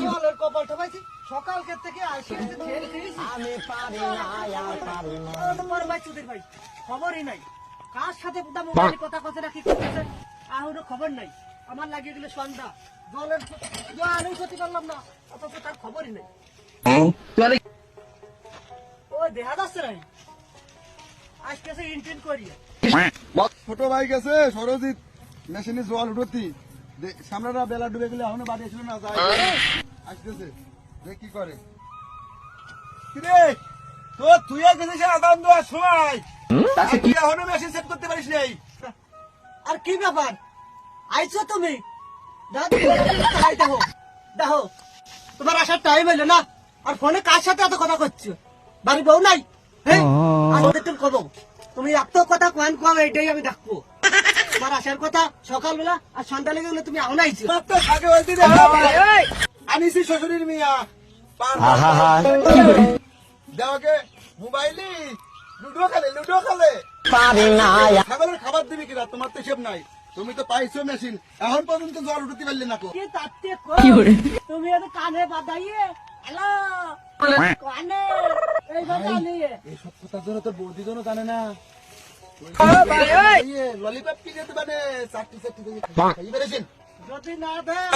জলের কপালটা পাইছি সকালকে থেকে আসি আমি পারি ভাই চুদির ভাই খবরই নাই কার সাথে মোবাইলে কথা কথা রাখি করতেছে আহুরও খবর নাই আমার লাগিয়ে গেলে সন্ধ্যা জলের জলের ক্ষতি করলাম না অথচ তার খবরই নাই ও দেখা যাচ্ছে নাই আজকে ইন্টেন্ট করি ছোট ভাই গেছে সরজিৎ মেশিনে জল উঠতি সামনেরা বেলা ডুবে গেলে এখনো বাড়ি ছিল না যায় আসতেছে দেখ কি করে কিরে তো তুই গেছিস আদান দেওয়ার সময় কি এখনো মেশিন সেট করতে পারিস নাই আর কি ব্যাপার আইছো তুমি দেখো দেখো তোমার আসার টাইম হইলো না আর ফোনে কার সাথে এত কথা করছো বাড়ি বউ নাই হ্যাঁ আমাদের তুমি কব তুমি এত কথা কম এইটাই আমি দেখবো তোমার আসার কথা সকালবেলা আর সন্ধ্যা লেগে গেলে তুমি এখন আইছো আনিছি শ্বশুরের মিয়া দেওয়াকে মোবাইলে লুডো খেলে ছাগলের খাবার দিবি কিনা তোমার তো হিসেব নাই তুমি তো পাইছো মেশিন এখন পর্যন্ত জল উঠতে পারলে না তুমি এত কানে বাদাইয়ে হ্যালো কানে এইসব কথার জন্য তোর বৌদি জন্য জানে না ললিপপ কিনে দেবে চারটি চারটি যদি না দেয়